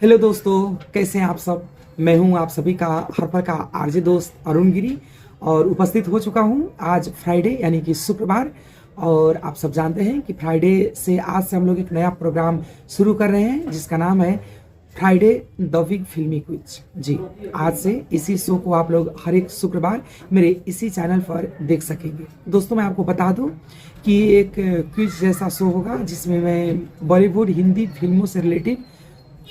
Hello दोस्तों, कैसे हैं आप सब। मैं हूं आप सभी का हर पल का आरजे दोस्त अरुण गिरी और उपस्थित हो चुका हूं आज फ्राइडे यानी कि शुक्रवार। और आप सब जानते हैं कि फ्राइडे से आज से हम लोग एक नया प्रोग्राम शुरू कर रहे हैं जिसका नाम है फ्राइडे द वीक फिल्मी क्विज। जी, आज से इसी शो को आप लोग हर एक शुक्रवार मेरे इसी चैनल पर देख सकेंगे। दोस्तों, मैं आपको बता दूं कि एक क्विज जैसा शो होगा जिसमें मैं बॉलीवुड हिंदी फिल्मों से रिलेटेड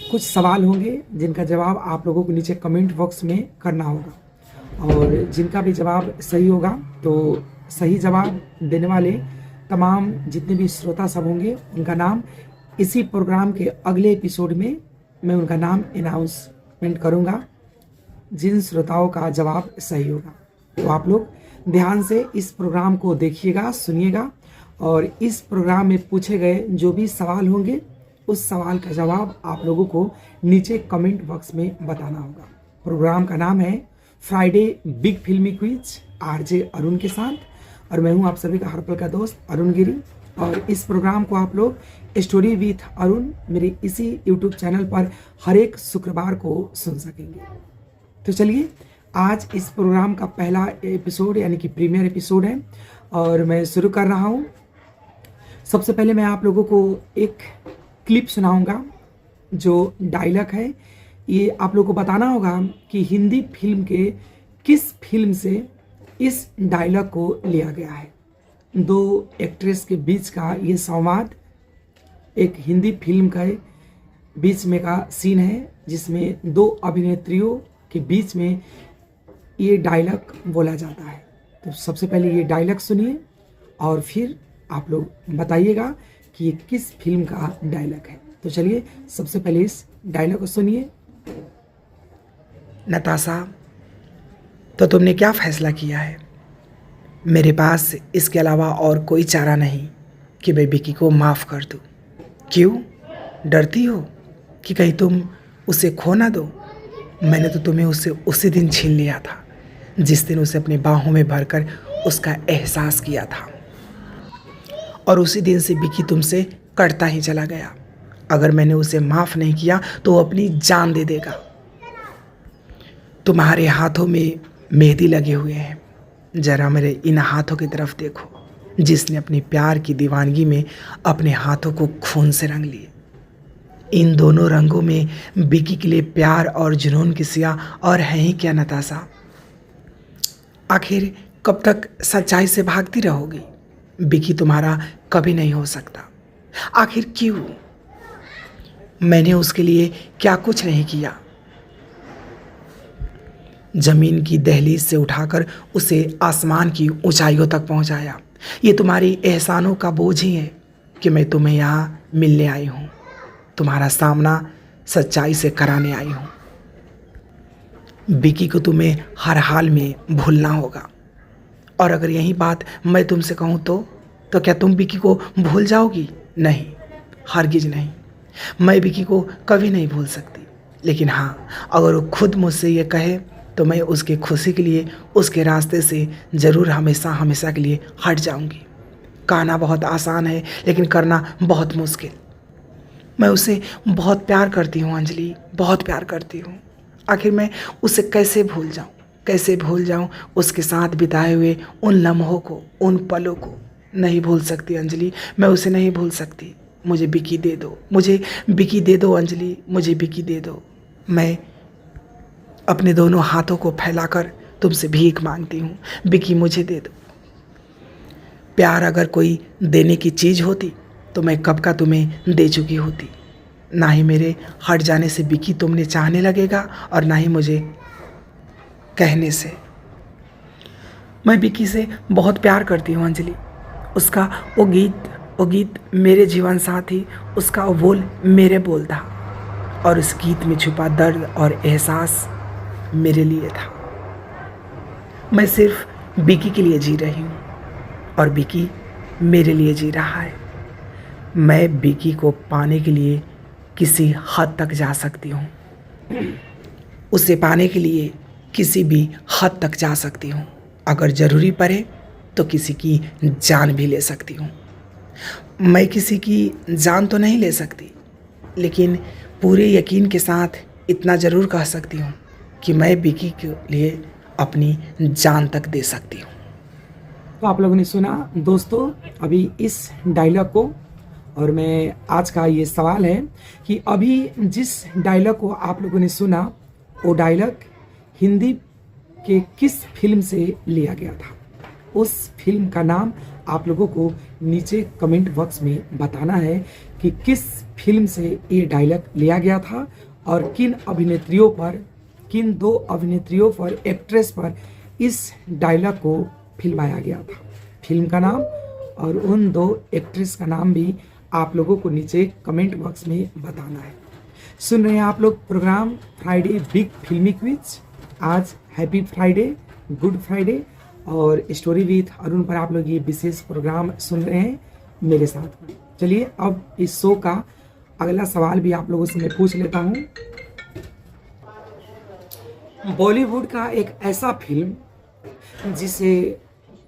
कुछ सवाल होंगे जिनका जवाब आप लोगों को नीचे कमेंट बॉक्स में करना होगा। और जिनका भी जवाब सही होगा तो सही जवाब देने वाले तमाम जितने भी श्रोता सब होंगे उनका नाम इसी प्रोग्राम के अगले एपिसोड में मैं उनका नाम अनाउंसमेंट करूंगा जिन श्रोताओं का जवाब सही होगा। तो आप लोग ध्यान से इस प्रोग्राम को देखिएगा, सुनिएगा और इस प्रोग्राम में पूछे गए जो भी सवाल होंगे उस सवाल का जवाब आप लोगों को नीचे कमेंट बॉक्स में बताना होगा। प्रोग्राम का नाम है फ्राइडे बिग फिल्मी क्विज आरजे अरुण के साथ और मैं हूं आप सभी का हर पल का दोस्त अरुण गिरी। और इस प्रोग्राम को आप लोग स्टोरी विथ अरुण मेरे इसी यूट्यूब चैनल पर हर एक शुक्रवार को सुन सकेंगे। तो चलिए, आज इस प्रोग्राम का पहला एपिसोड यानी कि प्रीमियर एपिसोड है और मैं शुरू कर रहा हूँ। सबसे पहले मैं आप लोगों को एक क्लिप सुनाऊंगा जो डायलॉग है। ये आप लोगों को बताना होगा कि हिंदी फिल्म के किस फिल्म से इस डायलॉग को लिया गया है। दो एक्ट्रेस के बीच का ये संवाद एक हिंदी फिल्म के बीच में का सीन है जिसमें दो अभिनेत्रियों के बीच में ये डायलॉग बोला जाता है। तो सबसे पहले ये डायलॉग सुनिए और फिर आप लोग बताइएगा कि ये किस फिल्म का डायलॉग है। तो चलिए, सबसे पहले इस डायलॉग को सुनिए। नताशा, तो तुमने क्या फैसला किया है? मेरे पास इसके अलावा और कोई चारा नहीं कि मैं विकी को माफ़ कर दूं। क्यों? डरती हो कि कहीं तुम उसे खो ना दो? मैंने तो तुम्हें उससे उसी दिन छीन लिया था जिस दिन उसे अपनी बाहों में भरकर उसका एहसास किया था और उसी दिन से विकी तुमसे कटता ही चला गया। अगर मैंने उसे माफ़ नहीं किया तो वो अपनी जान दे देगा। तुम्हारे हाथों में मेहंदी लगे हुए हैं, जरा मेरे इन हाथों की तरफ देखो जिसने अपनी प्यार की दीवानगी में अपने हाथों को खून से रंग लिए। इन दोनों रंगों में विकी के लिए प्यार और जुनून की सिया और है ही क्या नताशा? आखिर कब तक सच्चाई से भागती रहोगी? विकी तुम्हारा कभी नहीं हो सकता। आखिर क्यों? मैंने उसके लिए क्या कुछ नहीं किया। जमीन की दहलीज से उठाकर उसे आसमान की ऊंचाइयों तक पहुंचाया। ये तुम्हारी एहसानों का बोझ ही है कि मैं तुम्हें यहाँ मिलने आई हूँ, तुम्हारा सामना सच्चाई से कराने आई हूँ। विकी को तुम्हें हर हाल में भूलना होगा। और अगर यही बात मैं तुमसे कहूँ तो क्या तुम विकी को भूल जाओगी? नहीं, हरगिज नहीं। मैं विकी को कभी नहीं भूल सकती। लेकिन हाँ, अगर वो खुद मुझसे ये कहे तो मैं उसकी खुशी के लिए उसके रास्ते से ज़रूर हमेशा हमेशा के लिए हट जाऊंगी। कहना बहुत आसान है लेकिन करना बहुत मुश्किल। मैं उसे बहुत प्यार करती हूँ अंजलि, बहुत प्यार करती हूँ। आखिर मैं उसे कैसे भूल जाऊँ, कैसे भूल जाऊँ उसके साथ बिताए हुए उन लम्हों को, उन पलों को। नहीं भूल सकती अंजलि, मैं उसे नहीं भूल सकती। मुझे विकी दे दो, मुझे विकी दे दो अंजलि, मुझे विकी दे दो। मैं अपने दोनों हाथों को फैलाकर तुमसे भीख मांगती हूँ, विकी मुझे दे दो। प्यार अगर कोई देने की चीज़ होती तो मैं कब का तुम्हें दे चुकी होती। ना ही मेरे हट जाने से विकी तुमने चाहने लगेगा और ना ही मुझे कहने से। मैं विकी से बहुत प्यार करती हूँ अंजलि। उसका वो गीत मेरे जीवन साथी, उसका वो बोल मेरे बोल था और उस गीत में छुपा दर्द और एहसास मेरे लिए था। मैं सिर्फ विकी के लिए जी रही हूँ और विकी मेरे लिए जी रहा है। मैं विकी को पाने के लिए किसी हद तक जा सकती हूँ, उसे पाने के लिए किसी भी हद तक जा सकती हूँ। अगर ज़रूरी पड़े तो किसी की जान भी ले सकती हूँ। मैं किसी की जान तो नहीं ले सकती, लेकिन पूरे यकीन के साथ इतना ज़रूर कह सकती हूँ कि मैं विकी के लिए अपनी जान तक दे सकती हूँ। तो आप लोगों ने सुना दोस्तों अभी इस डायलॉग को, और मैं आज का ये सवाल है कि अभी जिस डायलॉग को आप लोगों ने सुना वो डायलॉग हिंदी के किस फिल्म से लिया गया था। उस फिल्म का नाम आप लोगों को नीचे कमेंट बॉक्स में बताना है कि किस फिल्म से ये डायलॉग लिया गया था और किन अभिनेत्रियों पर, किन दो अभिनेत्रियों पर, एक्ट्रेस पर इस डायलॉग को फिल्माया गया था। फिल्म का नाम और उन दो एक्ट्रेस का नाम भी आप लोगों को नीचे कमेंट बॉक्स में बताना है। सुन रहे हैं आप लोग प्रोग्राम फ्राइडे बिग फिल्मी क्विज। आज हैप्पी फ्राइडे, गुड फ्राइडे और स्टोरी विथ अरुण पर आप लोग ये विशेष प्रोग्राम सुन रहे हैं मेरे साथ। चलिए अब इस शो का अगला सवाल भी आप लोगों से मैं पूछ लेता हूँ। बॉलीवुड का एक ऐसा फिल्म जिसे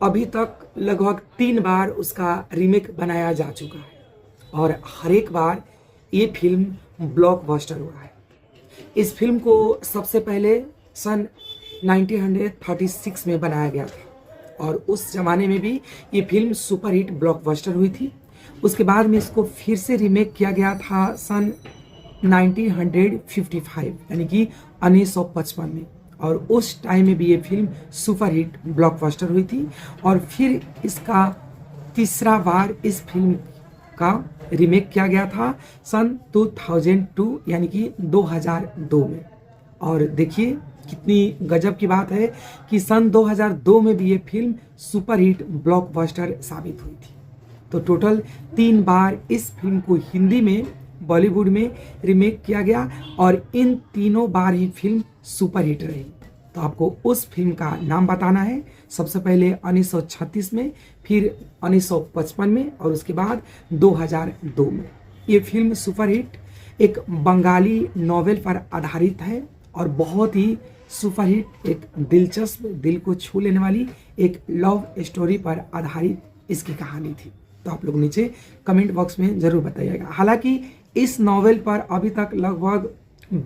अभी तक लगभग 3 बार उसका रीमेक बनाया जा चुका है और हर एक बार ये फिल्म ब्लॉकबस्टर हुआ है। इस फिल्म को सबसे पहले सन 1936 में बनाया गया था और उस जमाने में भी ये फिल्म सुपरहिट ब्लॉकबस्टर हुई थी। उसके बाद में इसको फिर से रीमेक किया गया था सन 1955 यानी कि 1955 में, और उस टाइम में भी ये फिल्म सुपरहिट ब्लॉकबस्टर हुई थी। और फिर इसका तीसरा बार इस फिल्म का रीमेक किया गया था सन 2002 यानी कि 2002 में। और देखिए कितनी गजब की बात है कि सन 2002 में भी ये फिल्म सुपरहिट ब्लॉकबस्टर साबित हुई थी। तो टोटल 3 बार इस फिल्म को हिंदी में बॉलीवुड में रीमेक किया गया और इन तीनों बार ही फिल्म सुपरहिट रही। तो आपको उस फिल्म का नाम बताना है। सबसे पहले 1936 में, फिर 1955 में और उसके बाद 2002 में। ये फिल्म सुपरहिट एक बंगाली नॉवेल पर आधारित है और बहुत ही सुपरहिट, एक दिलचस्प, दिल को छू लेने वाली एक लव स्टोरी पर आधारित इसकी कहानी थी। तो आप लोग नीचे कमेंट बॉक्स में ज़रूर बताइएगा। हालांकि इस नॉवेल पर अभी तक लगभग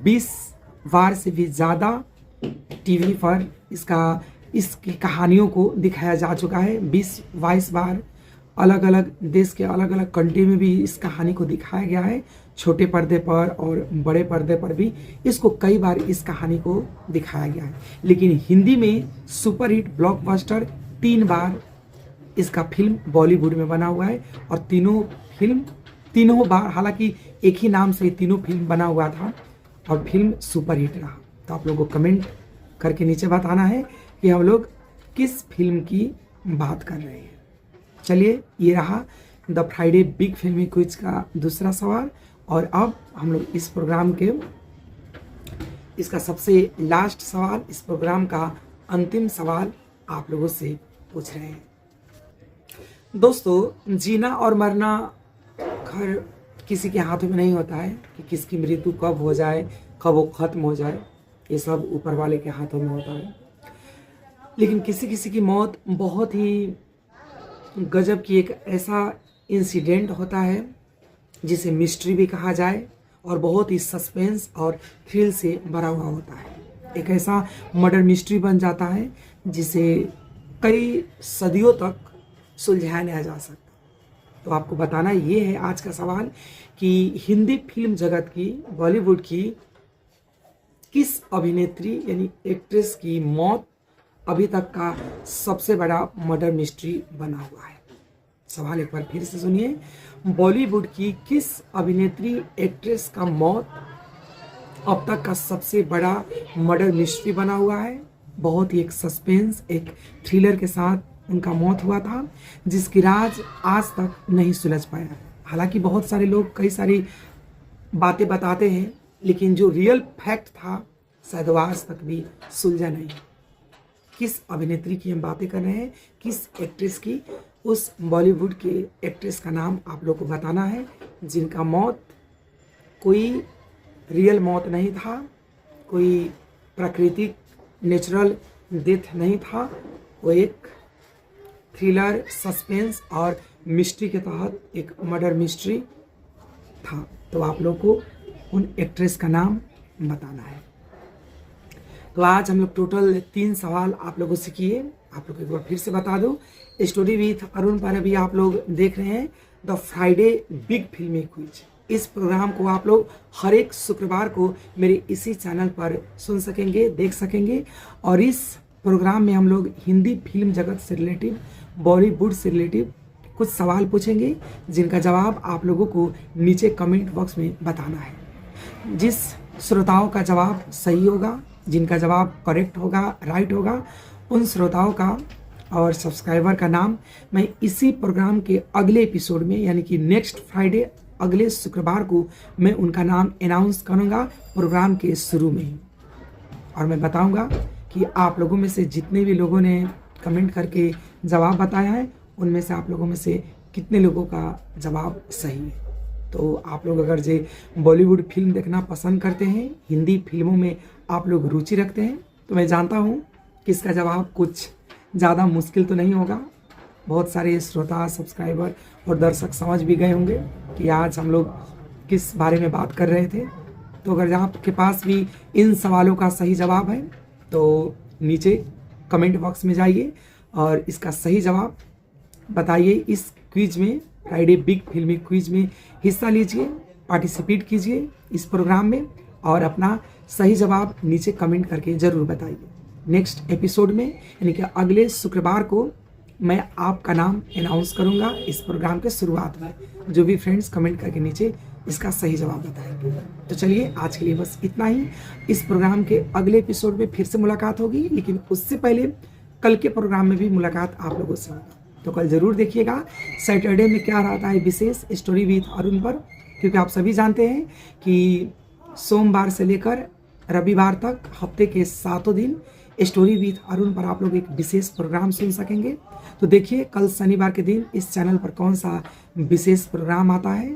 20 बार से भी ज़्यादा टीवी पर इसकी कहानियों को दिखाया जा चुका है। 20-22 बार अलग अलग देश के अलग अलग कंट्री में भी इस कहानी को दिखाया गया है। छोटे पर्दे पर और बड़े पर्दे पर भी इसको कई बार इस कहानी को दिखाया गया है। लेकिन हिंदी में सुपरहिट ब्लॉकबस्टर 3 बार इसका फिल्म बॉलीवुड में बना हुआ है और तीनों बार, हालांकि एक ही नाम से तीनों फिल्म बना हुआ था और फिल्म सुपरहिट रहा। तो आप लोगों को कमेंट करके नीचे बताना है कि हम लोग किस फिल्म की बात कर रहे हैं। चलिए ये रहा द फ्राइडे बिग फिल्मी क्विज का दूसरा सवाल। और अब हम लोग इस प्रोग्राम के इसका सबसे लास्ट सवाल, इस प्रोग्राम का अंतिम सवाल आप लोगों से पूछ रहे हैं। दोस्तों जीना और मरना खैर किसी के हाथों में नहीं होता है कि किसकी मृत्यु कब हो जाए, कब वो खत्म हो जाए, ये सब ऊपर वाले के हाथों में होता है। लेकिन किसी किसी की मौत बहुत ही गजब की एक ऐसा इंसिडेंट होता है जिसे मिस्ट्री भी कहा जाए और बहुत ही सस्पेंस और थ्रिल से भरा हुआ होता है। एक ऐसा मर्डर मिस्ट्री बन जाता है जिसे कई सदियों तक सुलझाया नहीं जा सकता। तो आपको बताना ये है आज का सवाल कि हिंदी फिल्म जगत की, बॉलीवुड की किस अभिनेत्री यानी एक्ट्रेस की मौत अभी तक का सबसे बड़ा मर्डर मिस्ट्री बना हुआ है। सवाल एक बार फिर से सुनिए, बॉलीवुड की किस अभिनेत्री एक्ट्रेस का मौत अब तक का सबसे बड़ा मर्डर मिस्ट्री बना हुआ है। बहुत ही एक सस्पेंस, एक थ्रिलर के साथ उनका मौत हुआ था जिसकी राज आज तक नहीं सुलझ पाया। हालांकि बहुत सारे लोग कई सारी बातें बताते हैं लेकिन जो रियल फैक्ट था शायद आज तक भी सुलझा नहीं। किस अभिनेत्री की हम बातें कर रहे हैं, किस एक्ट्रेस की, उस बॉलीवुड के एक्ट्रेस का नाम आप लोग को बताना है जिनका मौत कोई रियल मौत नहीं था, कोई प्राकृतिक नेचुरल डेथ नहीं था, वो एक थ्रिलर, सस्पेंस और मिस्ट्री के तहत एक मर्डर मिस्ट्री था। तो आप लोग को उन एक्ट्रेस का नाम बताना है। तो आज हम लोग टोटल 3 सवाल आप लोगों से किए। आप लोग एक बार फिर से बता दो, स्टोरी विथ अरुण पर अभी आप लोग देख रहे हैं द फ्राइडे बिग फिल्मी क्विज। इस प्रोग्राम को आप लोग हर एक शुक्रवार को मेरे इसी चैनल पर सुन सकेंगे, देख सकेंगे। और इस प्रोग्राम में हम लोग हिंदी फिल्म जगत से रिलेटिव, बॉलीवुड से रिलेटिव कुछ सवाल पूछेंगे, जिनका जवाब आप लोगों को नीचे कमेंट बॉक्स में बताना है। जिस श्रोताओं का जवाब सही होगा, जिनका जवाब करेक्ट होगा, राइट होगा, उन श्रोताओं का और सब्सक्राइबर का नाम मैं इसी प्रोग्राम के अगले एपिसोड में, यानी कि नेक्स्ट फ्राइडे, अगले शुक्रवार को मैं उनका नाम अनाउंस करूंगा प्रोग्राम के शुरू में ही। और मैं बताऊंगा कि आप लोगों में से जितने भी लोगों ने कमेंट करके जवाब बताया है, उनमें से आप लोगों में से कितने लोगों का जवाब सही है। तो आप लोग अगर जे बॉलीवुड फिल्म देखना पसंद करते हैं, हिंदी फिल्मों में आप लोग रुचि रखते हैं, तो मैं जानता हूँ कि इसका जवाब कुछ ज़्यादा मुश्किल तो नहीं होगा। बहुत सारे श्रोता, सब्सक्राइबर और दर्शक समझ भी गए होंगे कि आज हम लोग किस बारे में बात कर रहे थे। तो अगर आपके पास भी इन सवालों का सही जवाब है तो नीचे कमेंट बॉक्स में जाइए और इसका सही जवाब बताइए। इस क्विज में, फ्राइडे बिग फिल्मी क्विज में हिस्सा लीजिए, पार्टिसिपेट कीजिए इस प्रोग्राम में और अपना सही जवाब नीचे कमेंट करके ज़रूर बताइए। नेक्स्ट एपिसोड में, यानी कि अगले शुक्रवार को, मैं आपका नाम अनाउंस करूंगा इस प्रोग्राम के शुरुआत में, जो भी फ्रेंड्स कमेंट करके नीचे इसका सही जवाब बताएंगे। तो चलिए आज के लिए बस इतना ही। इस प्रोग्राम के अगले एपिसोड में फिर से मुलाकात होगी, लेकिन उससे पहले कल के प्रोग्राम में भी मुलाकात आप लोगों से होगा। तो कल जरूर देखिएगा सैटरडे में क्या रहता है विशेष स्टोरी विथ अरुण पर, क्योंकि आप सभी जानते हैं कि सोमवार से लेकर रविवार तक हफ्ते के 7 दिन स्टोरी विथ अरुण पर आप लोग एक विशेष प्रोग्राम सुन सकेंगे। तो देखिए कल शनिवार के दिन इस चैनल पर कौन सा विशेष प्रोग्राम आता है।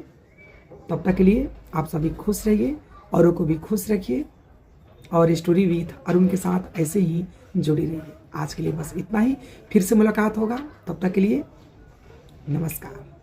तब तक के लिए आप सभी खुश रहिए, औरों को भी खुश रखिए और स्टोरी विथ अरुण के साथ ऐसे ही जुड़ी रहिए। आज के लिए बस इतना ही, फिर से मुलाकात होगा। तब तक के लिए नमस्कार।